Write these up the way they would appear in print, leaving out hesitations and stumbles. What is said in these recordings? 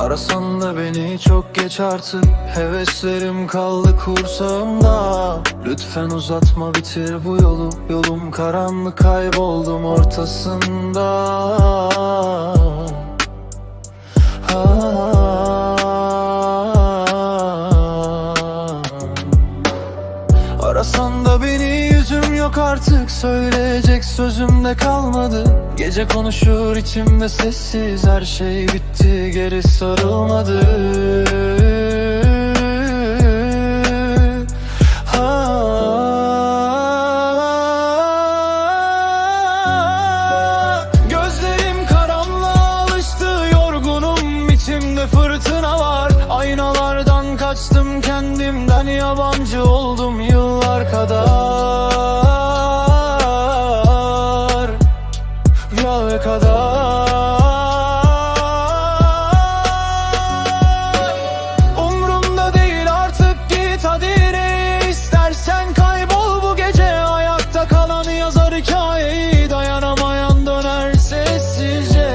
Arasan da beni çok geç artık. Heveslerim kaldı kursağımda. Lütfen uzatma, bitir bu yolu. Yolum karanlık, kayboldum ortasında. Arasan da beni, yüzüm yok artık. Söyleyecek sözüm de kalmadı. Gece konuşur içimde sessiz. Her şey bitti, geri sarılmadı. Gözlerim karanlığa alıştı, yorgunum, içimde fırtına var. Aynalardan kaçtım, kendimden yabancı oldum yıllar kadar. Yıllar kadar. Umrumda değil artık, git hadi nereye istersen kaybol bu gece. Ayakta kalan yazar hikayeyi, dayanamayan döner sessizce.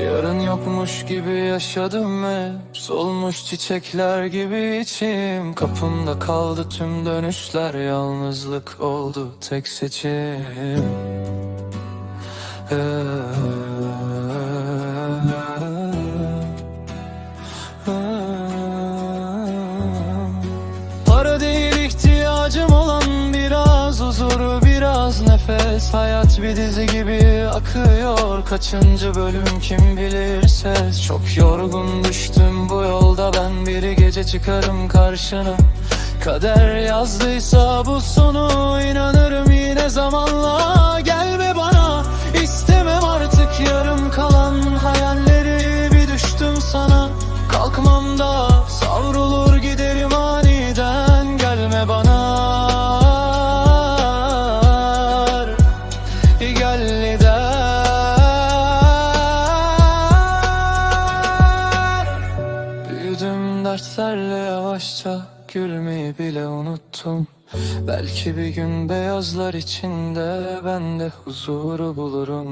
Yarın yokmuş gibi yaşadım ve solmuş çiçekler gibi içim. Kapımda kaldı tüm dönüşler, yalnızlık oldu tek seçim. Para değil ihtiyacım olan, biraz huzur, biraz nefes. Hayat bir dizi gibi akıyor, kaçıncı bölüm kim bilir ses. Çok yorgun düştüm bu yolda ben, bir gece çıkarım karşına. Kader yazdıysa bu sonu, inanırım yine zamanla. Gelme bana, istemem artık yarım kalan hayalleri. Bir düştüm sana, kalkmam da savrulur giderim aniden. Gelme bana, gel lider. Büyüdüm dertlerle yavaşça, gülmeyi bile unuttum. Belki bir gün beyazlar içinde ben de huzuru bulurum.